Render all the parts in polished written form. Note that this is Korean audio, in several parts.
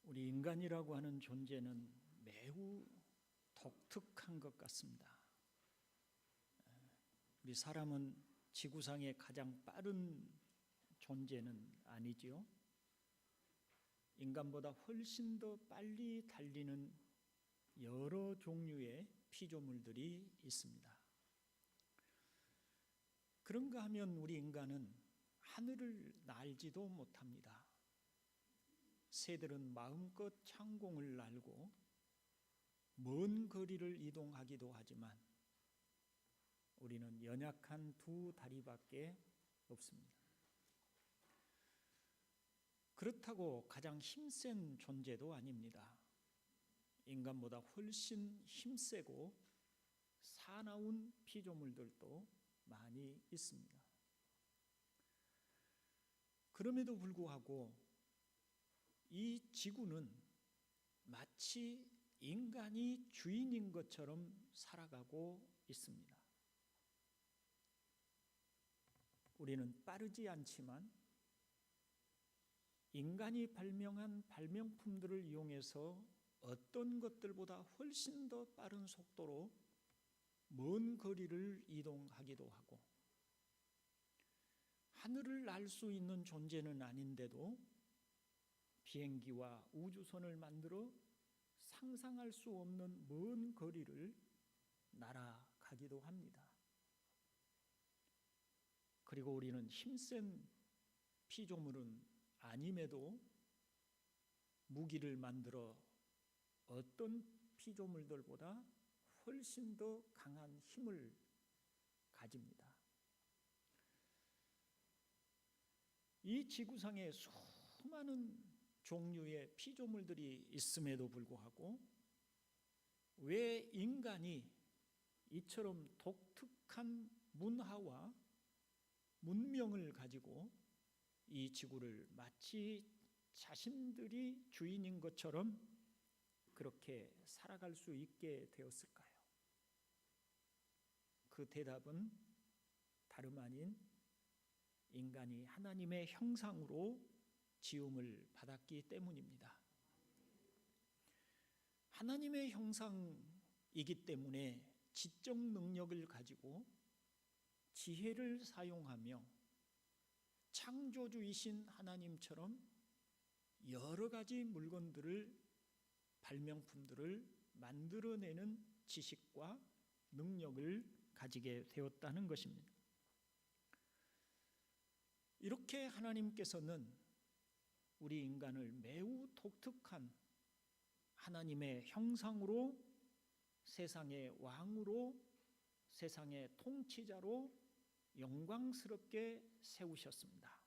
우리 인간이라고 하는 존재는 매우 독특한 것 같습니다. 우리 사람은 지구상의 가장 빠른 존재는 아니지요. 인간보다 훨씬 더 빨리 달리는 여러 종류의 피조물들이 있습니다. 그런가 하면 우리 인간은 하늘을 날지도 못합니다. 새들은 마음껏 창공을 날고 먼 거리를 이동하기도 하지만 우리는 연약한 두 다리밖에 없습니다. 그렇다고 가장 힘센 존재도 아닙니다. 인간보다 훨씬 힘세고 사나운 피조물들도 많이 있습니다. 그럼에도 불구하고 이 지구는 마치 인간이 주인인 것처럼 살아가고 있습니다. 우리는 빠르지 않지만 인간이 발명한 발명품들을 이용해서 어떤 것들보다 훨씬 더 빠른 속도로 먼 거리를 이동하기도 하고, 하늘을 날 수 있는 존재는 아닌데도 비행기와 우주선을 만들어 상상할 수 없는 먼 거리를 날아가기도 합니다. 그리고 우리는 힘센 피조물은 아님에도 무기를 만들어 어떤 피조물들보다 훨씬 더 강한 힘을 가집니다. 이 지구상에 수많은 종류의 피조물들이 있음에도 불구하고 왜 인간이 이처럼 독특한 문화와 문명을 가지고 이 지구를 마치 자신들이 주인인 것처럼 그렇게 살아갈 수 있게 되었을까요? 그 대답은 다름 아닌 인간이 하나님의 형상으로 지음을 받았기 때문입니다. 하나님의 형상이기 때문에 지적 능력을 가지고 지혜를 사용하며 창조주이신 하나님처럼 여러 가지 물건들을, 발명품들을 만들어내는 지식과 능력을 가지게 되었다는 것입니다. 이렇게 하나님께서는 우리 인간을 매우 독특한 하나님의 형상으로 세상의 왕으로, 세상의 통치자로 영광스럽게 세우셨습니다.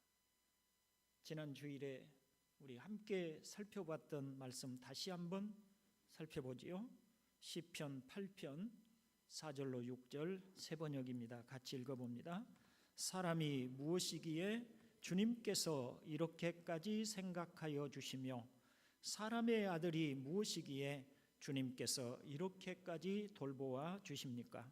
지난 주일에 우리 함께 살펴봤던 말씀 다시 한번 살펴보지요. 시편 8편 4절로 6절 세 번역입니다. 같이 읽어봅니다. 사람이 무엇이기에 주님께서 이렇게까지 생각하여 주시며 사람의 아들이 무엇이기에 주님께서 이렇게까지 돌보아 주십니까?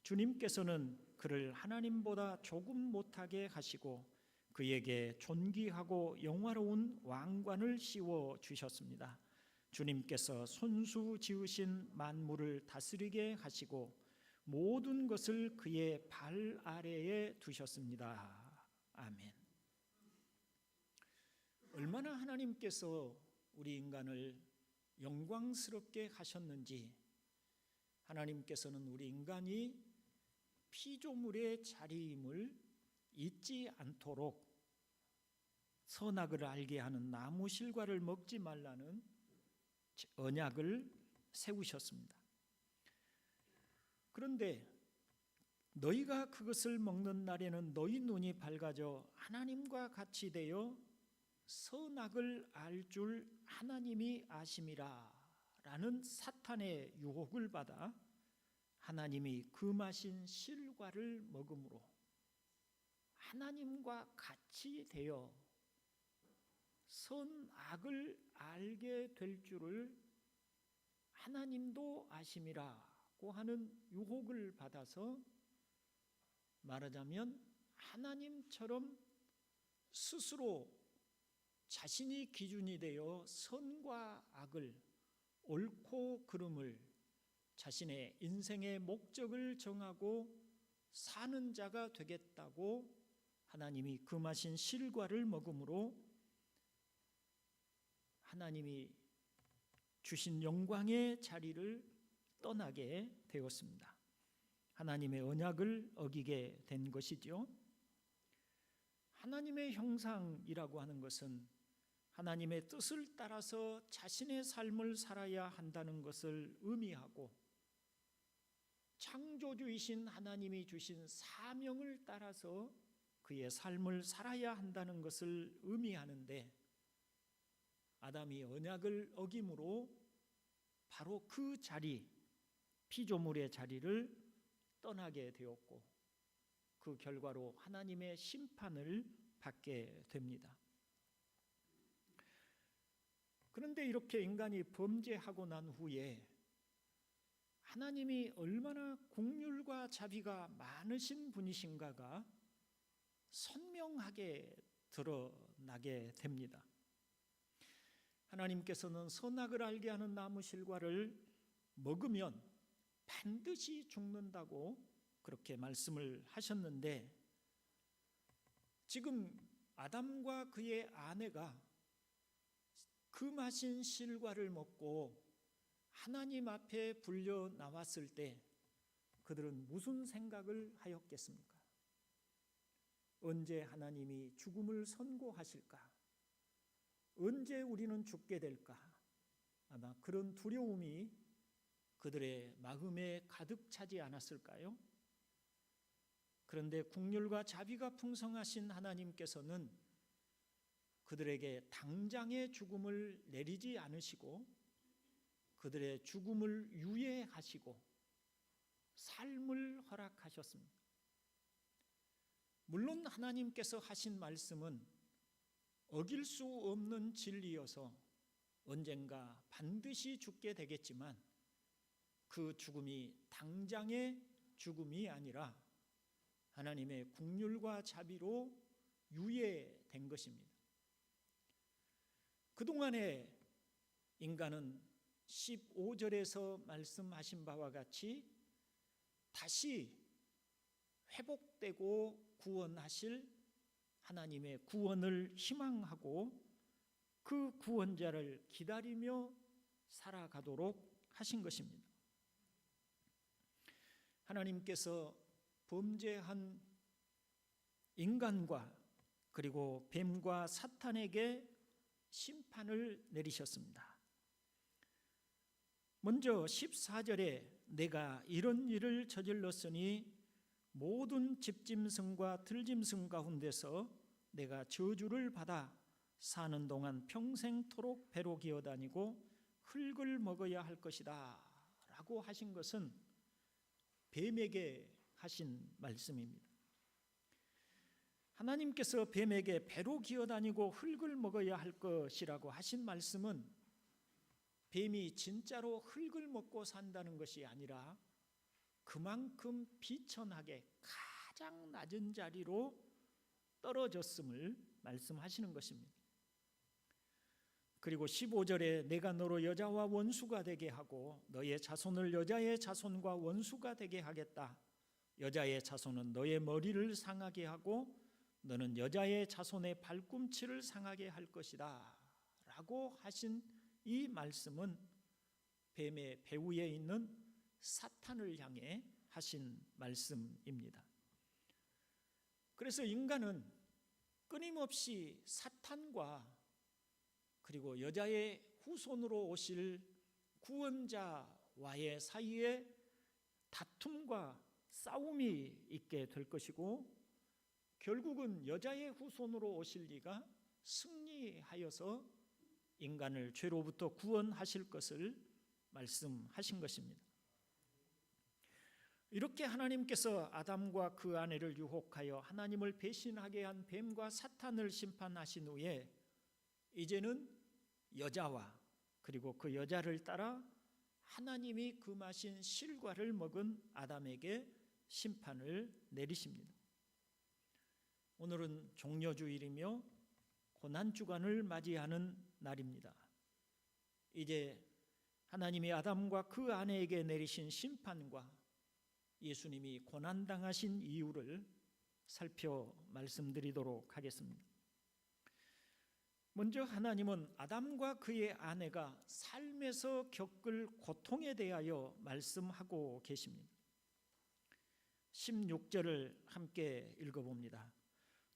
주님께서는 그를 하나님보다 조금 못하게 하시고 그에게 존귀하고 영화로운 왕관을 씌워 주셨습니다. 주님께서 손수 지으신 만물을 다스리게 하시고 모든 것을 그의 발 아래에 두셨습니다. 아멘. 얼마나 하나님께서 우리 인간을 영광스럽게 하셨는지, 하나님께서는 우리 인간이 피조물의 자리임을 잊지 않도록 선악을 알게 하는 나무 실과를 먹지 말라는 언약을 세우셨습니다. 그런데 너희가 그것을 먹는 날에는 너희 눈이 밝아져 하나님과 같이 되어 선악을 알 줄 하나님이 아심이라 라는 사탄의 유혹을 받아 하나님이 금하신 실과를 먹음으로 하나님과 같이 되어 선악을 알게 될 줄을 하나님도 아심이라고 하는 유혹을 받아서 말하자면 하나님처럼 스스로 자신이 기준이 되어 선과 악을, 옳고 그름을, 자신의 인생의 목적을 정하고 사는 자가 되겠다고 하나님이 금하신 실과를 먹음으로 하나님이 주신 영광의 자리를 떠나게 되었습니다. 하나님의 언약을 어기게 된 것이죠. 하나님의 형상이라고 하는 것은 하나님의 뜻을 따라서 자신의 삶을 살아야 한다는 것을 의미하고, 창조주이신 하나님이 주신 사명을 따라서 그의 삶을 살아야 한다는 것을 의미하는데, 아담이 언약을 어김으로 바로 그 자리, 피조물의 자리를 떠나게 되었고, 그 결과로 하나님의 심판을 받게 됩니다. 그런데 이렇게 인간이 범죄하고 난 후에 하나님이 얼마나 긍휼과 자비가 많으신 분이신가가 선명하게 드러나게 됩니다. 하나님께서는 선악을 알게 하는 나무 실과를 먹으면 반드시 죽는다고 그렇게 말씀을 하셨는데, 지금 아담과 그의 아내가 금하신 실과를 먹고 하나님 앞에 불려 나왔을 때 그들은 무슨 생각을 하였겠습니까? 언제 하나님이 죽음을 선고하실까? 언제 우리는 죽게 될까? 아마 그런 두려움이 그들의 마음에 가득 차지 않았을까요? 그런데 긍휼과 자비가 풍성하신 하나님께서는 그들에게 당장의 죽음을 내리지 않으시고 그들의 죽음을 유예하시고 삶을 허락하셨습니다. 물론 하나님께서 하신 말씀은 어길 수 없는 진리여서 언젠가 반드시 죽게 되겠지만, 그 죽음이 당장의 죽음이 아니라 하나님의 긍휼과 자비로 유예된 것입니다. 그동안에 인간은 15절에서 말씀하신 바와 같이 다시 회복되고 구원하실 하나님의 구원을 희망하고 그 구원자를 기다리며 살아가도록 하신 것입니다. 하나님께서 범죄한 인간과 그리고 뱀과 사탄에게 심판을 내리셨습니다. 먼저 14절에 내가 이런 일을 저질렀으니 모든 집짐승과 들짐승 가운데서 내가 저주를 받아 사는 동안 평생토록 배로 기어다니고 흙을 먹어야 할 것이다 라고 하신 것은 뱀에게 하신 말씀입니다. 하나님께서 뱀에게 배로 기어다니고 흙을 먹어야 할 것이라고 하신 말씀은 뱀이 진짜로 흙을 먹고 산다는 것이 아니라 그만큼 비천하게 가장 낮은 자리로 떨어졌음을 말씀하시는 것입니다. 그리고 15절에 내가 너로 여자와 원수가 되게 하고 너의 자손을 여자의 자손과 원수가 되게 하겠다. 여자의 자손은 너의 머리를 상하게 하고 너는 여자의 자손의 발꿈치를 상하게 할 것이다 라고 하신 이 말씀은 뱀의 배후에 있는 사탄을 향해 하신 말씀입니다. 그래서 인간은 끊임없이 사탄과 그리고 여자의 후손으로 오실 구원자와의 사이에 다툼과 싸움이 있게 될 것이고, 결국은 여자의 후손으로 오실 이가 승리하여서 인간을 죄로부터 구원하실 것을 말씀하신 것입니다. 이렇게 하나님께서 아담과 그 아내를 유혹하여 하나님을 배신하게 한 뱀과 사탄을 심판하신 후에 이제는 여자와 그리고 그 여자를 따라 하나님이 금하신 실과를 먹은 아담에게 심판을 내리십니다. 오늘은 종려주일이며 고난 주간을 맞이하는 날입니다. 이제 하나님이 아담과 그 아내에게 내리신 심판과 예수님이 고난당하신 이유를 살펴 말씀드리도록 하겠습니다. 먼저 하나님은 아담과 그의 아내가 삶에서 겪을 고통에 대하여 말씀하고 계십니다. 16절을 함께 읽어봅니다.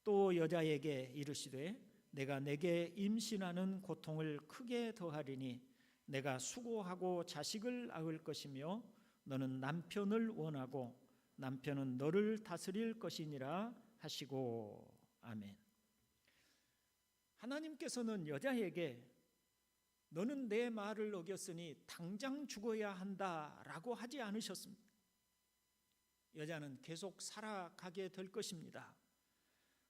또 여자에게 이르시되 내가 내게 임신하는 고통을 크게 더하리니 내가 수고하고 자식을 낳을 것이며 너는 남편을 원하고 남편은 너를 다스릴 것이니라 하시고. 아멘. 하나님께서는 여자에게 너는 내 말을 어겼으니 당장 죽어야 한다라고 하지 않으셨습니다. 여자는 계속 살아가게 될 것입니다.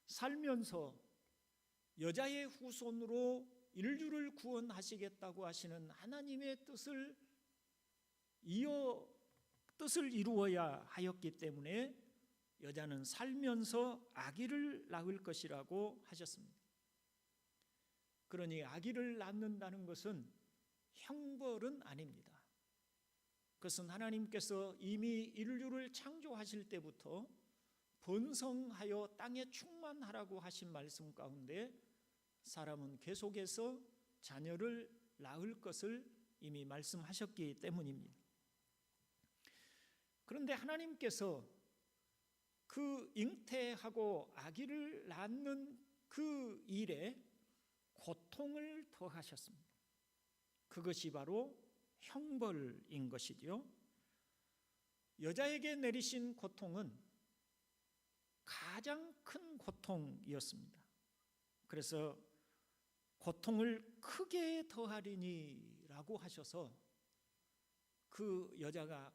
살면서 여자의 후손으로 인류를 구원하시겠다고 하시는 하나님의 뜻을 이루어야 하였기 때문에 여자는 살면서 아기를 낳을 것이라고 하셨습니다. 그러니 아기를 낳는다는 것은 형벌은 아닙니다. 그것은 하나님께서 이미 인류를 창조하실 때부터 번성하여 땅에 충만하라고 하신 말씀 가운데 사람은 계속해서 자녀를 낳을 것을 이미 말씀하셨기 때문입니다. 그런데 하나님께서 그 잉태하고 아기를 낳는 그 일에 고통을 더하셨습니다. 그것이 바로 형벌인 것이지요. 여자에게 내리신 고통은 가장 큰 고통이었습니다. 그래서 고통을 크게 더하리니라고 하셔서 그 여자가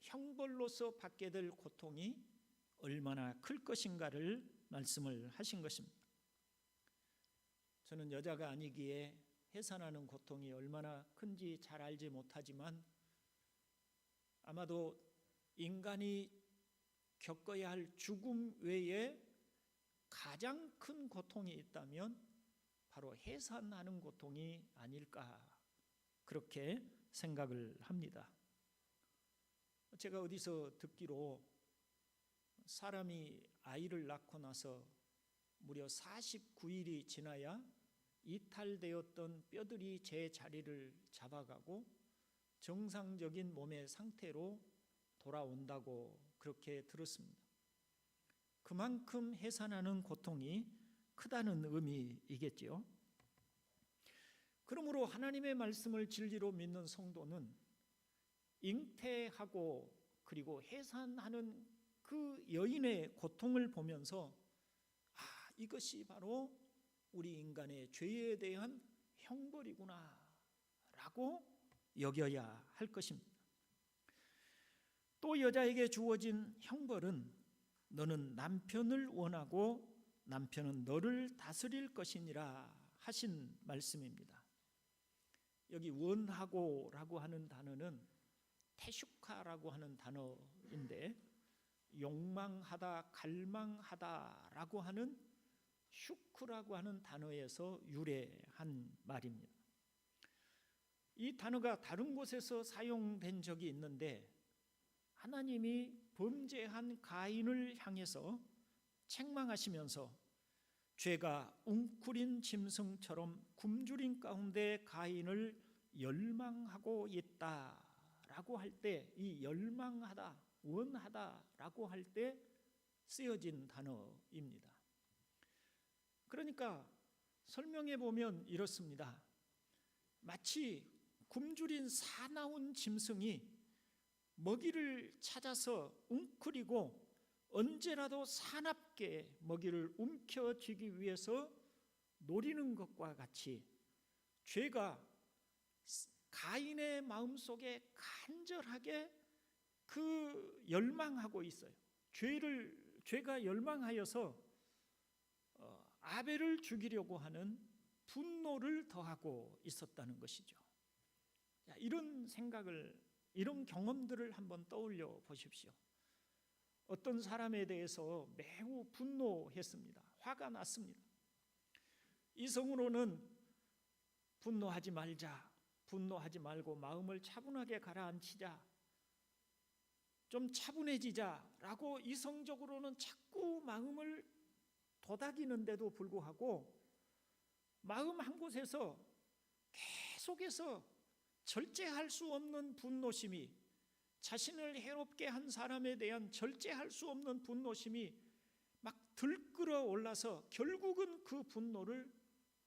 형벌로서 받게 될 고통이 얼마나 클 것인가를 말씀을 하신 것입니다. 저는 여자가 아니기에 해산하는 고통이 얼마나 큰지 잘 알지 못하지만 아마도 인간이 겪어야 할 죽음 외에 가장 큰 고통이 있다면 바로 해산하는 고통이 아닐까 그렇게 생각을 합니다. 제가 어디서 듣기로 사람이 아이를 낳고 나서 무려 49일이 지나야 이탈되었던 뼈들이 제 자리를 잡아가고 정상적인 몸의 상태로 돌아온다고 그렇게 들었습니다. 그만큼 해산하는 고통이 크다는 의미이겠지요. 그러므로 하나님의 말씀을 진리로 믿는 성도는 잉태하고 그리고 해산하는 그 여인의 고통을 보면서 이것이 바로 우리 인간의 죄에 대한 형벌이구나 라고 여겨야 할 것입니다. 또 여자에게 주어진 형벌은 너는 남편을 원하고 남편은 너를 다스릴 것이니라 하신 말씀입니다. 여기 원하고라고 하는 단어는 테슈카라고 하는 단어인데 욕망하다, 갈망하다라고 하는 슈크라고 하는 단어에서 유래한 말입니다. 이 단어가 다른 곳에서 사용된 적이 있는데 하나님이 범죄한 가인을 향해서 책망하시면서 죄가 웅크린 짐승처럼 굶주린 가운데 가인을 열망하고 있다라고 할 때 이 열망하다, 원하다라고 할 때 쓰여진 단어입니다. 그러니까 설명해 보면 이렇습니다. 마치 굶주린 사나운 짐승이 먹이를 찾아서 웅크리고 언제라도 사납게 먹이를 움켜쥐기 위해서 노리는 것과 같이 죄가 가인의 마음속에 간절하게 그 열망하고 있어요. 죄가 열망하여서 아벨을 죽이려고 하는 분노를 더하고 있었다는 것이죠. 이런 생각을, 이런 경험들을 한번 떠올려 보십시오. 어떤 사람에 대해서 매우 분노했습니다. 화가 났습니다. 이성으로는 분노하지 말자, 분노하지 말고 마음을 차분하게 가라앉히자, 좀 차분해지자라고 이성적으로는 자꾸 마음을 도닥이는데도 불구하고 마음 한 곳에서 계속해서 절제할 수 없는 분노심이, 자신을 해롭게 한 사람에 대한 절제할 수 없는 분노심이 막 들끓어 올라서 결국은 그 분노를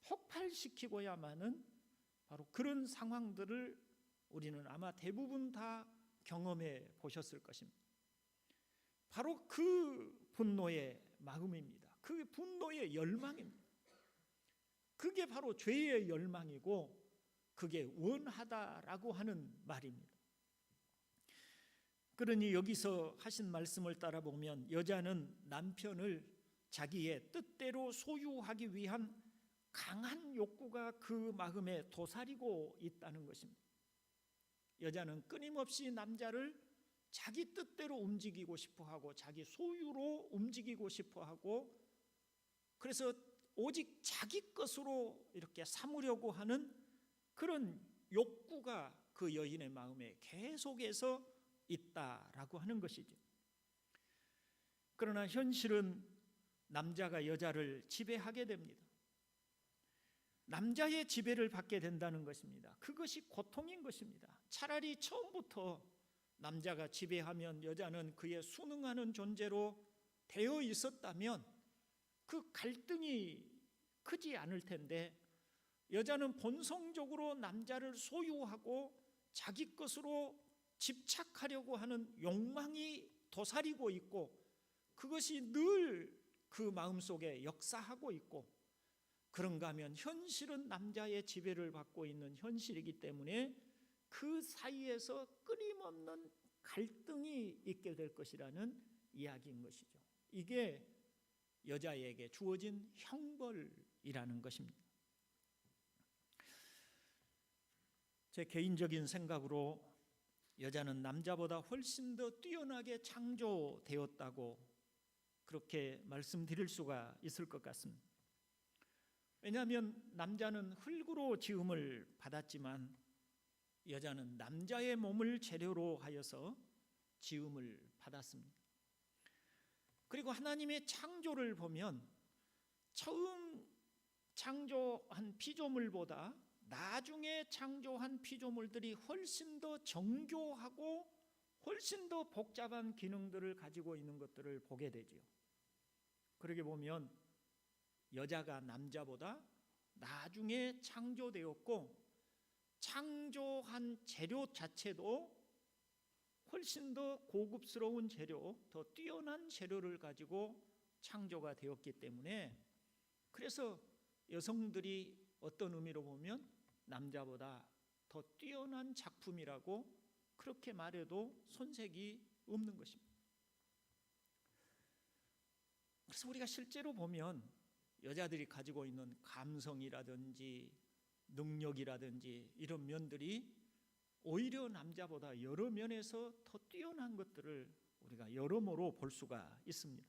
폭발시키고야만은 바로 그런 상황들을 우리는 아마 대부분 다 경험해 보셨을 것입니다. 바로 그 분노의 마음입니다. 그 분노의 열망입니다. 그게 바로 죄의 열망이고 그게 원하다라고 하는 말입니다. 그러니 여기서 하신 말씀을 따라 보면 여자는 남편을 자기의 뜻대로 소유하기 위한 강한 욕구가 그 마음에 도사리고 있다는 것입니다. 여자는 끊임없이 남자를 자기 뜻대로 움직이고 싶어하고 자기 소유로 움직이고 싶어하고, 그래서 오직 자기 것으로 이렇게 삼으려고 하는 그런 욕구가 그 여인의 마음에 계속해서 있다라고 하는 것이죠. 그러나 현실은 남자가 여자를 지배하게 됩니다. 남자의 지배를 받게 된다는 것입니다. 그것이 고통인 것입니다. 차라리 처음부터 남자가 지배하면 여자는 그에 순응하는 존재로 되어 있었다면 그 갈등이 크지 않을 텐데, 여자는 본성적으로 남자를 소유하고 자기 것으로 집착하려고 하는 욕망이 도사리고 있고 그것이 늘 그 마음속에 역사하고 있고, 그런가 하면 현실은 남자의 지배를 받고 있는 현실이기 때문에 그 사이에서 끊임없는 갈등이 있게 될 것이라는 이야기인 것이죠. 이게 여자에게 주어진 형벌이라는 것입니다. 제 개인적인 생각으로 여자는 남자보다 훨씬 더 뛰어나게 창조되었다고 그렇게 말씀드릴 수가 있을 것 같습니다. 왜냐하면 남자는 흙으로 지음을 받았지만 여자는 남자의 몸을 재료로 하여서 지음을 받았습니다. 그리고 하나님의 창조를 보면 처음 창조한 피조물보다 나중에 창조한 피조물들이 훨씬 더 정교하고 훨씬 더 복잡한 기능들을 가지고 있는 것들을 보게 되죠. 그러게 보면 여자가 남자보다 나중에 창조되었고 창조한 재료 자체도 훨씬 더 고급스러운 재료, 더 뛰어난 재료를 가지고 창조가 되었기 때문에, 그래서 여성들이 어떤 의미로 보면 남자보다 더 뛰어난 작품이라고 그렇게 말해도 손색이 없는 것입니다. 그래서 우리가 실제로 보면 여자들이 가지고 있는 감성이라든지 능력이라든지 이런 면들이 오히려 남자보다 여러 면에서 더 뛰어난 것들을 우리가 여러모로 볼 수가 있습니다.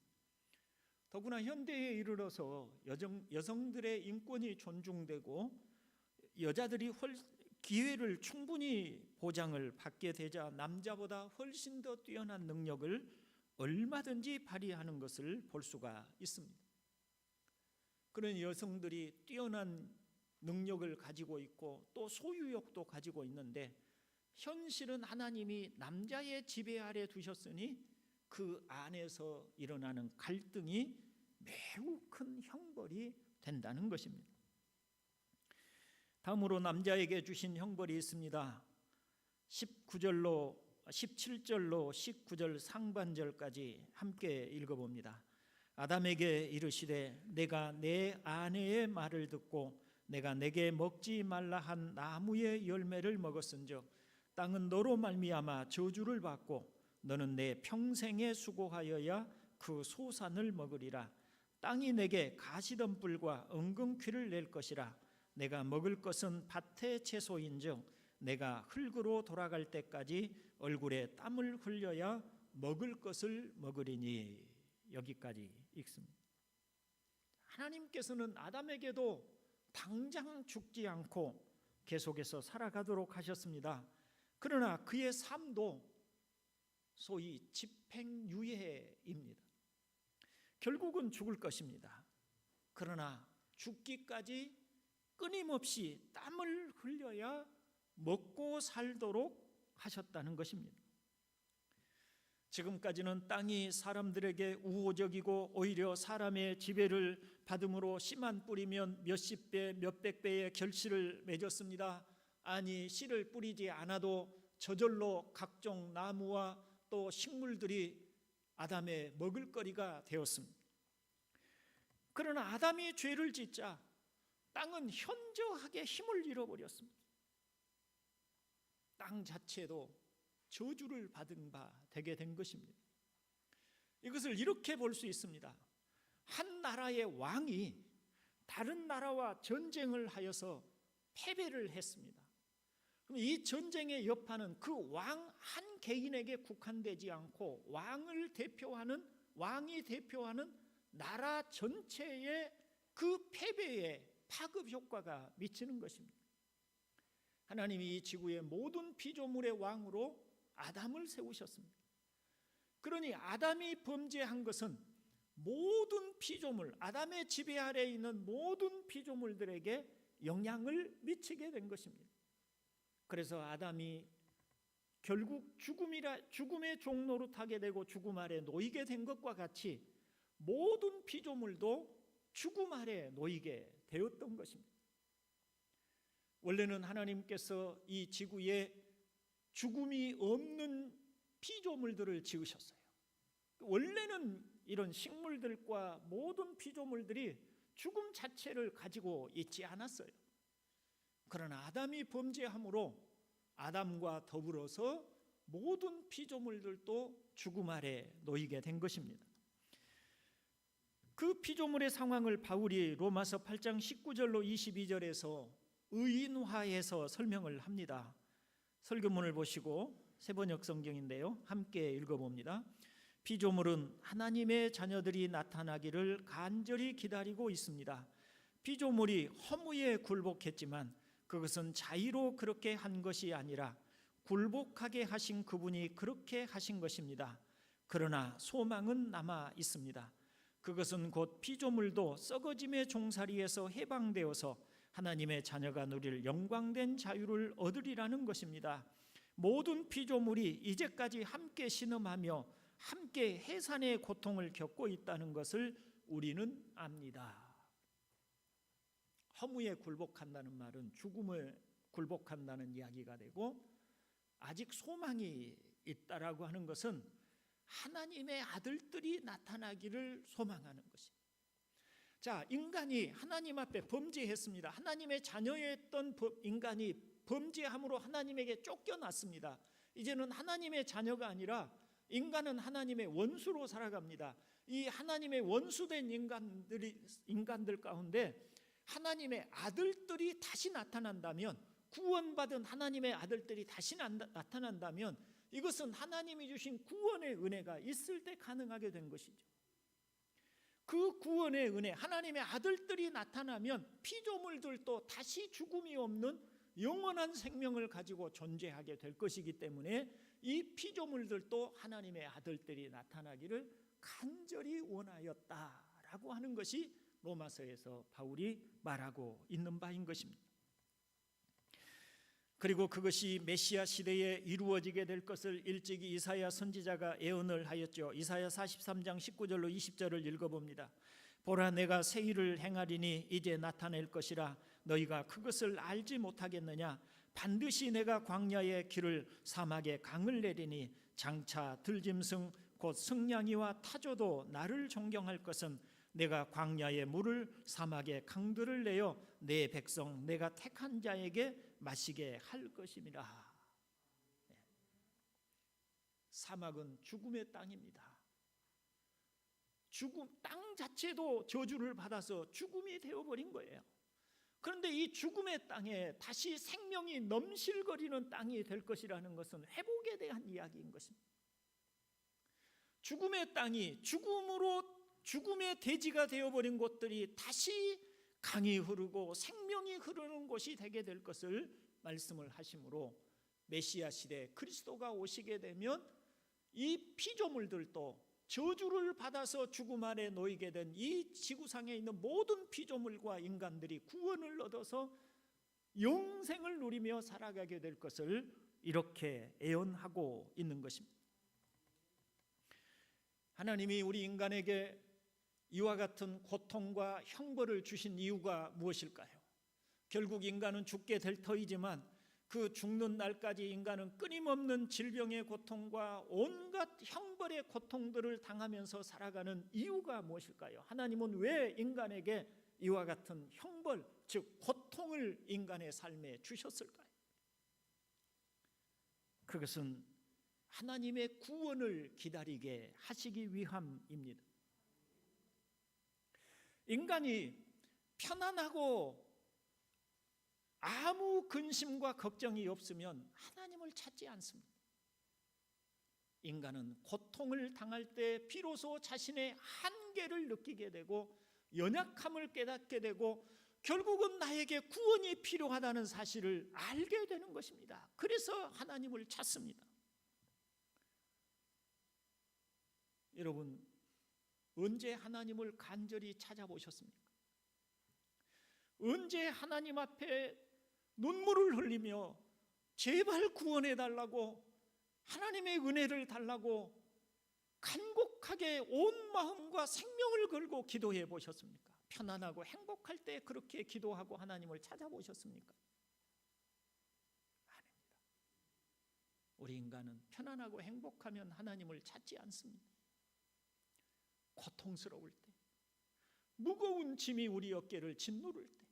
더구나 현대에 이르러서 여성들의 인권이 존중되고 여자들이 기회를 충분히 보장을 받게 되자 남자보다 훨씬 더 뛰어난 능력을 얼마든지 발휘하는 것을 볼 수가 있습니다. 그런 여성들이 뛰어난 능력을 가지고 있고 또 소유욕도 가지고 있는데, 현실은 하나님이 남자의 지배 아래 두셨으니 그 안에서 일어나는 갈등이 매우 큰 형벌이 된다는 것입니다. 다음으로 남자에게 주신 형벌이 있습니다. 17절로 19절 상반절까지 함께 읽어봅니다. 아담에게 이르시되 내가 내 아내의 말을 듣고 내가 내게 먹지 말라 한 나무의 열매를 먹었은즉 땅은 너로 말미암아 저주를 받고 너는 내 평생에 수고하여야 그 소산을 먹으리라. 땅이 내게 가시덤불과 엉겅퀴를 낼 것이라. 내가 먹을 것은 밭의 채소인즉 내가 흙으로 돌아갈 때까지 얼굴에 땀을 흘려야 먹을 것을 먹으리니. 여기까지 읽습니다. 하나님께서는 아담에게도 당장 죽지 않고 계속해서 살아가도록 하셨습니다. 그러나 그의 삶도 소위 집행유예입니다. 결국은 죽을 것입니다. 그러나 죽기까지 끊임없이 땀을 흘려야 먹고 살도록 하셨다는 것입니다. 지금까지는 땅이 사람들에게 우호적이고 오히려 사람의 지배를 받음으로 씨만 뿌리면 몇십 배, 몇백 배의 결실을 맺었습니다. 아니, 씨를 뿌리지 않아도 저절로 각종 나무와 또 식물들이 아담의 먹을거리가 되었습니다. 그러나 아담이 죄를 짓자 땅은 현저하게 힘을 잃어버렸습니다. 땅 자체도 저주를 받은 바 되게 된 것입니다. 이것을 이렇게 볼 수 있습니다. 한 나라의 왕이 다른 나라와 전쟁을 하여서 패배를 했습니다. 그럼 이 전쟁의 여파는 그 왕 한 개인에게 국한되지 않고 왕이 대표하는 나라 전체에 그 패배에 파급 효과가 미치는 것입니다. 하나님이 이 지구의 모든 피조물의 왕으로 아담을 세우셨습니다. 그러니 아담이 범죄한 것은 모든 피조물, 아담의 지배 아래에 있는 모든 피조물들에게 영향을 미치게 된 것입니다. 그래서 아담이 결국 죽음의 종로로 타게 되고 죽음 아래 놓이게 된 것과 같이 모든 피조물도 죽음 아래 놓이게 되었던 것입니다. 원래는 하나님께서 이 지구에 죽음이 없는 피조물들을 지으셨어요. 원래는 이런 식물들과 모든 피조물들이 죽음 자체를 가지고 있지 않았어요. 그러나 아담이 범죄함으로 아담과 더불어서 모든 피조물들도 죽음 아래 놓이게 된 것입니다. 그 피조물의 상황을 바울이 로마서 8장 19절로 22절에서 의인화해서 설명을 합니다. 설교문을 보시고 세번역 성경인데요, 함께 읽어봅니다. 피조물은 하나님의 자녀들이 나타나기를 간절히 기다리고 있습니다. 피조물이 허무에 굴복했지만 그것은 자의로 그렇게 한 것이 아니라 굴복하게 하신 그분이 그렇게 하신 것입니다. 그러나 소망은 남아 있습니다. 그것은 곧 피조물도 썩어짐의 종살이에서 해방되어서 하나님의 자녀가 누릴 영광된 자유를 얻으리라는 것입니다. 모든 피조물이 이제까지 함께 신음하며 함께 해산의 고통을 겪고 있다는 것을 우리는 압니다. 허무에 굴복한다는 말은 죽음을 굴복한다는 이야기가 되고, 아직 소망이 있다라고 하는 것은 하나님의 아들들이 나타나기를 소망하는 것입니다. 자, 인간이 하나님 앞에 범죄했습니다. 하나님의 자녀였던 인간이 범죄함으로 하나님에게 쫓겨났습니다. 이제는 하나님의 자녀가 아니라 인간은 하나님의 원수로 살아갑니다. 이 하나님의 원수된 인간들 가운데 하나님의 아들들이 다시 나타난다면, 구원받은 하나님의 아들들이 다시 나타난다면 이것은 하나님이 주신 구원의 은혜가 있을 때 가능하게 된 것이죠. 그 구원의 은혜, 하나님의 아들들이 나타나면 피조물들도 다시 죽음이 없는 영원한 생명을 가지고 존재하게 될 것이기 때문에 이 피조물들도 하나님의 아들들이 나타나기를 간절히 원하였다라고 하는 것이 로마서에서 바울이 말하고 있는 바인 것입니다. 그리고 그것이 메시아 시대에 이루어지게 될 것을 일찍이 이사야 선지자가 예언을 하였죠. 이사야 43장 19절로 20절을 읽어봅니다. 보라, 내가 새 일을 행하리니 이제 나타낼 것이라. 너희가 그것을 알지 못하겠느냐? 반드시 내가 광야의 길을 사막에 강을 내리니 장차 들짐승 곧 승냥이와 타조도 나를 존경할 것은 내가 광야의 물을 사막의 강들을 내어 내 백성 내가 택한 자에게 마시게 할 것임이라. 사막은 죽음의 땅입니다. 땅 자체도 저주를 받아서 죽음이 되어버린 거예요. 그런데 이 죽음의 땅에 다시 생명이 넘실거리는 땅이 될 것이라는 것은 회복에 대한 이야기인 것입니다. 죽음의 땅이 죽음의 대지가 되어버린 곳들이 다시 강이 흐르고 생명이 흐르는 곳이 되게 될 것을 말씀을 하심으로 메시아 시대 그리스도가 오시게 되면 이 피조물들도 저주를 받아서 죽음 아래 놓이게 된 이 지구상에 있는 모든 피조물과 인간들이 구원을 얻어서 영생을 누리며 살아가게 될 것을 이렇게 예언하고 있는 것입니다. 하나님이 우리 인간에게 이와 같은 고통과 형벌을 주신 이유가 무엇일까요? 결국 인간은 죽게 될 터이지만 그 죽는 날까지 인간은 끊임없는 질병의 고통과 온갖 형벌의 고통들을 당하면서 살아가는 이유가 무엇일까요? 하나님은 왜 인간에게 이와 같은 형벌, 즉 고통을 인간의 삶에 주셨을까요? 그것은 하나님의 구원을 기다리게 하시기 위함입니다. 인간이 편안하고 아무 근심과 걱정이 없으면 하나님을 찾지 않습니다. 인간은 고통을 당할 때 비로소 자신의 한계를 느끼게 되고 연약함을 깨닫게 되고 결국은 나에게 구원이 필요하다는 사실을 알게 되는 것입니다. 그래서 하나님을 찾습니다. 여러분, 언제 하나님을 간절히 찾아보셨습니까? 언제 하나님 앞에 눈물을 흘리며 제발 구원해 달라고, 하나님의 은혜를 달라고 간곡하게 온 마음과 생명을 걸고 기도해 보셨습니까? 편안하고 행복할 때 그렇게 기도하고 하나님을 찾아보셨습니까? 아닙니다. 우리 인간은 편안하고 행복하면 하나님을 찾지 않습니다. 고통스러울 때, 무거운 짐이 우리 어깨를 짓누를 때,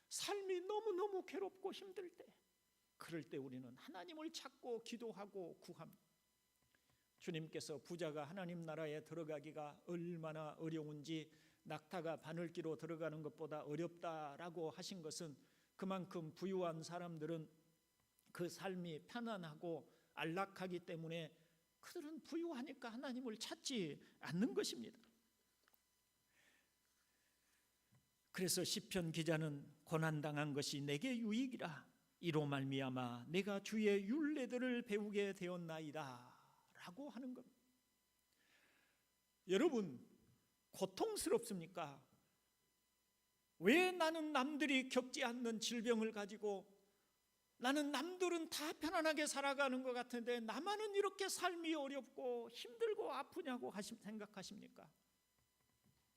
삶이 너무너무 괴롭고 힘들 때, 그럴 때 우리는 하나님을 찾고 기도하고 구합니다. 주님께서 부자가 하나님 나라에 들어가기가 얼마나 어려운지 낙타가 바늘기로 들어가는 것보다 어렵다라고 하신 것은 그만큼 부유한 사람들은 그 삶이 편안하고 안락하기 때문에 그들은 부유하니까 하나님을 찾지 않는 것입니다. 그래서 시편 기자는 고난당한 것이 내게 유익이라, 이로 말미암아 내가 주의 율례들을 배우게 되었나이다 라고 하는 겁니다. 여러분, 고통스럽습니까? 왜 나는 남들이 겪지 않는 질병을 가지고, 나는 남들은 다 편안하게 살아가는 것 같은데 나만은 이렇게 삶이 어렵고 힘들고 아프냐고 생각하십니까?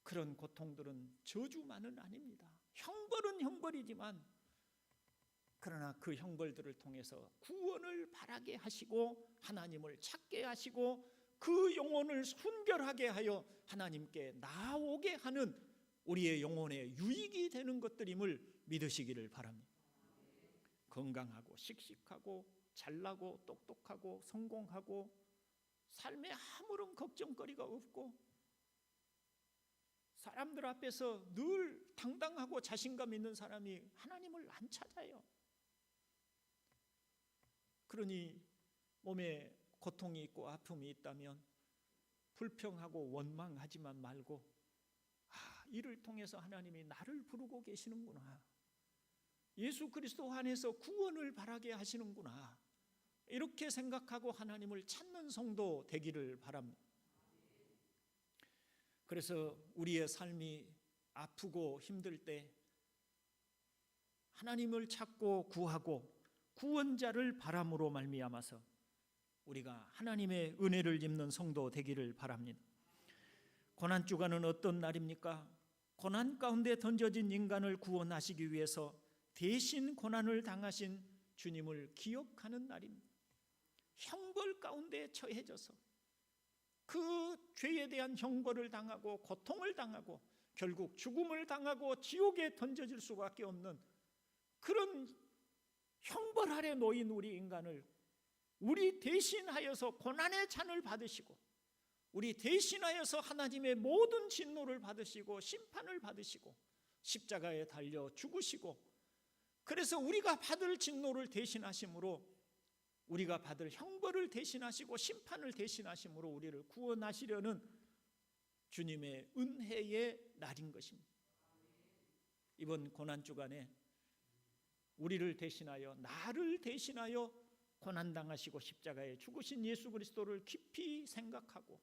그런 고통들은 저주만은 아닙니다. 형벌은 형벌이지만, 그러나 그 형벌들을 통해서 구원을 바라게 하시고 하나님을 찾게 하시고 그 영혼을 순결하게 하여 하나님께 나오게 하는 우리의 영혼의 유익이 되는 것들임을 믿으시기를 바랍니다. 건강하고 씩씩하고 잘나고 똑똑하고 성공하고 삶에 아무런 걱정거리가 없고 사람들 앞에서 늘 당당하고 자신감 있는 사람이 하나님을 안 찾아요. 그러니 몸에 고통이 있고 아픔이 있다면 불평하고 원망하지만 말고, 이를 통해서 하나님이 나를 부르고 계시는구나, 예수 그리스도 안에서 구원을 바라게 하시는구나, 이렇게 생각하고 하나님을 찾는 성도 되기를 바랍니다. 그래서 우리의 삶이 아프고 힘들 때 하나님을 찾고 구하고 구원자를 바람으로 말미암아서 우리가 하나님의 은혜를 입는 성도 되기를 바랍니다. 고난주간은 어떤 날입니까? 고난 가운데 던져진 인간을 구원하시기 위해서 대신 고난을 당하신 주님을 기억하는 날입니다. 형벌 가운데 처해져서 그 죄에 대한 형벌을 당하고 고통을 당하고 결국 죽음을 당하고 지옥에 던져질 수밖에 없는 그런 형벌 아래 놓인 우리 인간을 우리 대신하여서 고난의 잔을 받으시고 우리 대신하여서 하나님의 모든 진노를 받으시고 심판을 받으시고 십자가에 달려 죽으시고, 그래서 우리가 받을 진노를 대신하심으로 우리가 받을 형벌을 대신하시고 심판을 대신하심으로 우리를 구원하시려는 주님의 은혜의 날인 것입니다. 이번 고난 주간에 우리를 대신하여, 나를 대신하여 고난당하시고 십자가에 죽으신 예수 그리스도를 깊이 생각하고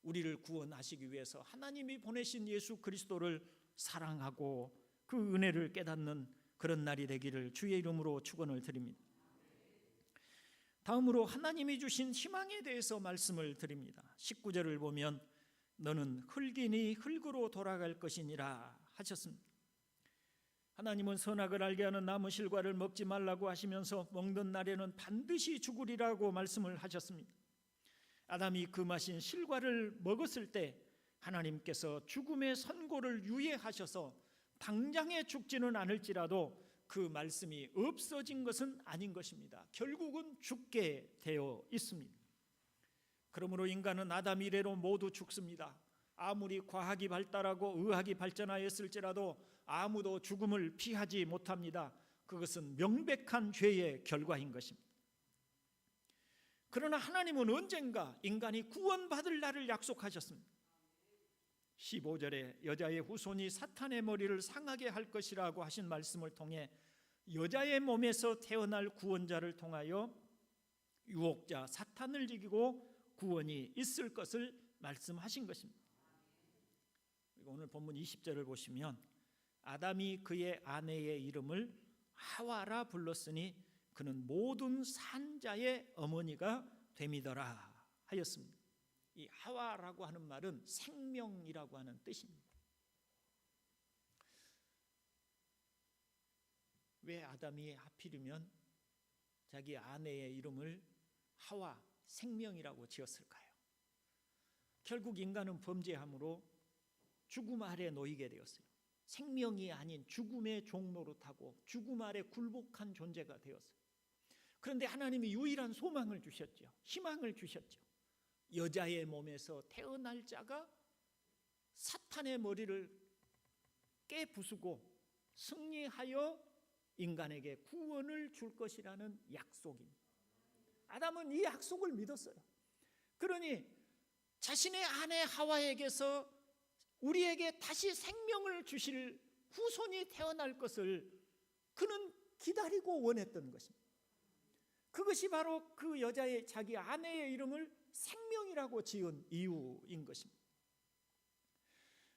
우리를 구원하시기 위해서 하나님이 보내신 예수 그리스도를 사랑하고 그 은혜를 깨닫는 그런 날이 되기를 주의 이름으로 축원을 드립니다. 다음으로 하나님이 주신 희망에 대해서 말씀을 드립니다. 19절을 보면 너는 흙이니 흙으로 돌아갈 것이니라 하셨습니다. 하나님은 선악을 알게 하는 나무 실과를 먹지 말라고 하시면서 먹는 날에는 반드시 죽으리라고 말씀을 하셨습니다. 아담이 그 맛인 실과를 먹었을 때 하나님께서 죽음의 선고를 유예하셔서 당장에 죽지는 않을지라도 그 말씀이 없어진 것은 아닌 것입니다. 결국은 죽게 되어 있습니다. 그러므로 인간은 아담 이래로 모두 죽습니다. 아무리 과학이 발달하고 의학이 발전하였을지라도 아무도 죽음을 피하지 못합니다. 그것은 명백한 죄의 결과인 것입니다. 그러나 하나님은 언젠가 인간이 구원받을 날을 약속하셨습니다. 15절에 여자의 후손이 사탄의 머리를 상하게 할 것이라고 하신 말씀을 통해 여자의 몸에서 태어날 구원자를 통하여 유혹자 사탄을 이기고 구원이 있을 것을 말씀하신 것입니다. 그리고 오늘 본문 20절을 보시면 아담이 그의 아내의 이름을 하와라 불렀으니 그는 모든 산자의 어머니가 됨이더라 하였습니다. 이 하와라고 하는 말은 생명이라고 하는 뜻입니다. 왜 아담이 하필이면 자기 아내의 이름을 하와, 생명이라고 지었을까요? 결국 인간은 범죄함으로 죽음 아래 놓이게 되었어요. 생명이 아닌 죽음의 종노릇하고 죽음 아래 굴복한 존재가 되었어요. 그런데 하나님이 유일한 소망을 주셨죠. 희망을 주셨죠. 여자의 몸에서 태어날 자가 사탄의 머리를 깨부수고 승리하여 인간에게 구원을 줄 것이라는 약속입니다. 아담은 이 약속을 믿었어요. 그러니 자신의 아내 하와에게서 우리에게 다시 생명을 주실 후손이 태어날 것을 그는 기다리고 원했던 것입니다. 그것이 바로 그 여자의 자기 아내의 이름을 생명이라고 지은 이유인 것입니다.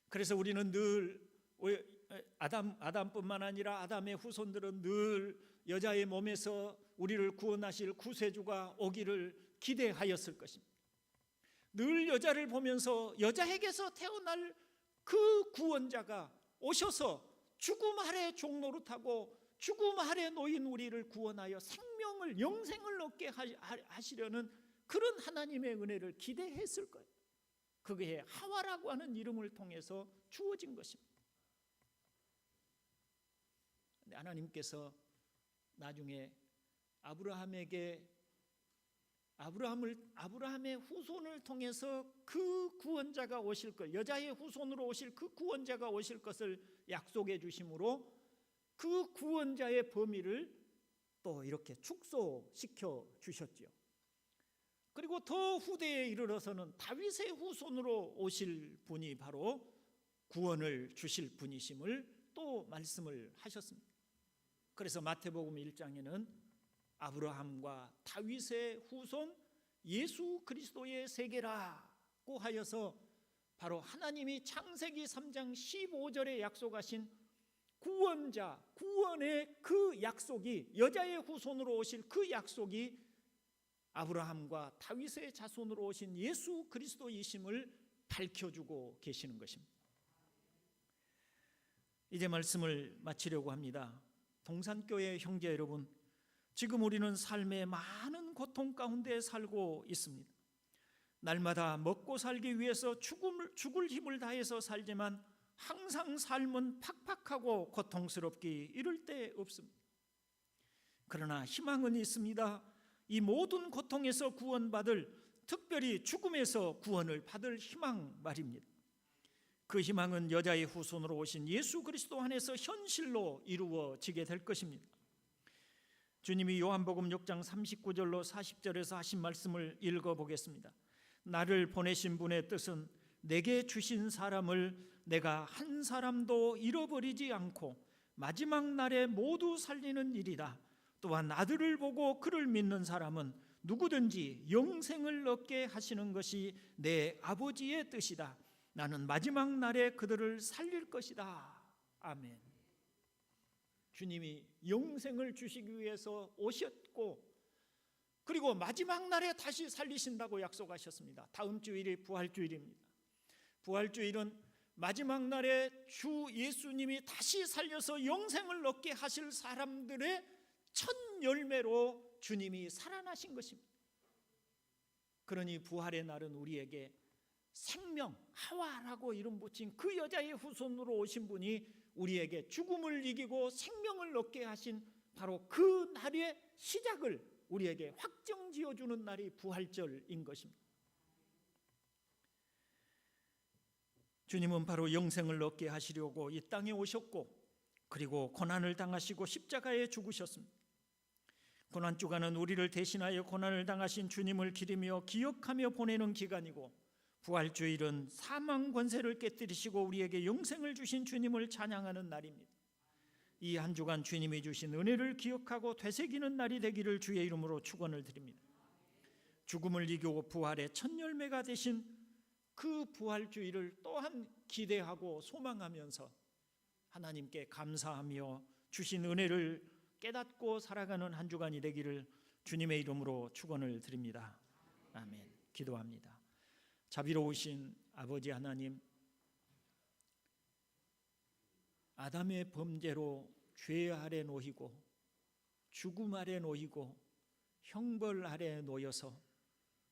그래서 우리는 늘 아담뿐만 아니라 아담의 후손들은 늘 여자의 몸에서 우리를 구원하실 구세주가 오기를 기대하였을 것입니다. 늘 여자를 보면서 여자에게서 태어날 그 구원자가 오셔서 죽음 아래 종노릇하고 죽음 아래 놓인 우리를 구원하여 생명을, 영생을 얻게 하시려는 그런 하나님의 은혜를 기대했을 거예요. 그게 하와라고 하는 이름을 통해서 주어진 것입니다. 하나님께서 나중에 아브라함의 후손을 통해서 그 구원자가 오실 것, 여자의 후손으로 오실 그 구원자가 오실 것을 약속해 주심으로 그 구원자의 범위를 또 이렇게 축소시켜 주셨지요. 그리고 더 후대에 이르러서는 다윗의 후손으로 오실 분이 바로 구원을 주실 분이심을 또 말씀을 하셨습니다. 그래서 마태복음 1장에는 아브라함과 다윗의 후손 예수 그리스도의 세계라고 하여서 바로 하나님이 창세기 3장 15절에 약속하신 구원자, 구원의 그 약속이, 여자의 후손으로 오실 그 약속이 아브라함과 다윗의 자손으로 오신 예수 그리스도이심을 밝혀주고 계시는 것입니다. 이제 말씀을 마치려고 합니다. 동산교회 형제 여러분, 지금 우리는 삶의 많은 고통 가운데 살고 있습니다. 날마다 먹고 살기 위해서 죽을 힘을 다해서 살지만 항상 삶은 팍팍하고 고통스럽기 이를 데 없습니다. 그러나 희망은 있습니다. 이 모든 고통에서 구원받을, 특별히 죽음에서 구원을 받을 희망 말입니다. 그 희망은 여자의 후손으로 오신 예수 그리스도 안에서 현실로 이루어지게 될 것입니다. 주님이 요한복음 6장 39절로 40절에서 하신 말씀을 읽어보겠습니다. 나를 보내신 분의 뜻은 내게 주신 사람을 내가 한 사람도 잃어버리지 않고 마지막 날에 모두 살리는 일이다. 또한 아들을 보고 그를 믿는 사람은 누구든지 영생을 얻게 하시는 것이 내 아버지의 뜻이다. 나는 마지막 날에 그들을 살릴 것이다. 아멘. 주님이 영생을 주시기 위해서 오셨고, 그리고 마지막 날에 다시 살리신다고 약속하셨습니다. 다음 주일이 부활주일입니다. 부활주일은 마지막 날에 주 예수님이 다시 살려서 영생을 얻게 하실 사람들의 첫 열매로 주님이 살아나신 것입니다. 그러니 부활의 날은 우리에게 생명, 하와라고 이름 붙인 그 여자의 후손으로 오신 분이 우리에게 죽음을 이기고 생명을 얻게 하신 바로 그 날의 시작을 우리에게 확정지어주는 날이 부활절인 것입니다. 주님은 바로 영생을 얻게 하시려고 이 땅에 오셨고, 그리고 고난을 당하시고 십자가에 죽으셨습니다. 고난주간은 우리를 대신하여 고난을 당하신 주님을 기리며 기억하며 보내는 기간이고, 부활주일은 사망 권세를 깨뜨리시고 우리에게 영생을 주신 주님을 찬양하는 날입니다. 이 한 주간 주님이 주신 은혜를 기억하고 되새기는 날이 되기를 주의 이름으로 축원을 드립니다. 죽음을 이기고 부활의 첫 열매가 되신 그 부활주일을 또한 기대하고 소망하면서 하나님께 감사하며 주신 은혜를 깨닫고 살아가는 한 주간이 되기를 주님의 이름으로 축원을 드립니다. 아멘. 기도합니다. 자비로우신 아버지 하나님, 아담의 범죄로 죄 아래 놓이고 죽음 아래 놓이고 형벌 아래 놓여서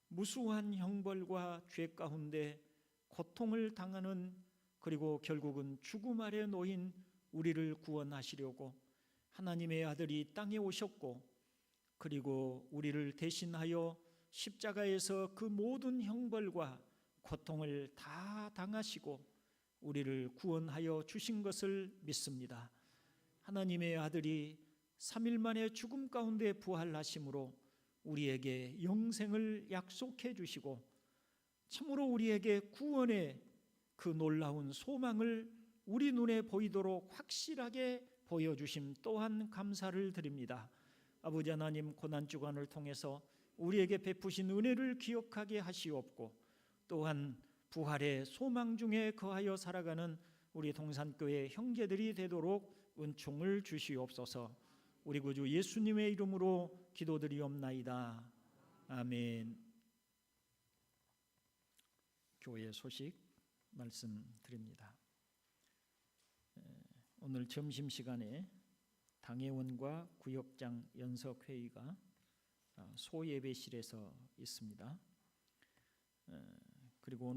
무수한 형벌과 죄 가운데 고통을 당하는, 그리고 결국은 죽음 아래 놓인 우리를 구원하시려고 하나님의 아들이 땅에 오셨고, 그리고 우리를 대신하여 십자가에서 그 모든 형벌과 고통을 다 당하시고 우리를 구원하여 주신 것을 믿습니다. 하나님의 아들이 3일 만에 죽음 가운데 부활하심으로 우리에게 영생을 약속해 주시고 참으로 우리에게 구원의 그 놀라운 소망을 우리 눈에 보이도록 확실하게 보여주심 또한 감사를 드립니다. 아버지 하나님, 고난주간을 통해서 우리에게 베푸신 은혜를 기억하게 하시옵고, 또한 부활의 소망 중에 거하여 살아가는 우리 동산교회 형제들이 되도록 은총을 주시옵소서. 우리 구주 예수님의 이름으로 기도드리옵나이다. 아멘. 교회 소식 말씀드립니다. 오늘 점심시간에 당회원과 구역장 연석회의가 소예배실에서 있습니다. 그리고 오늘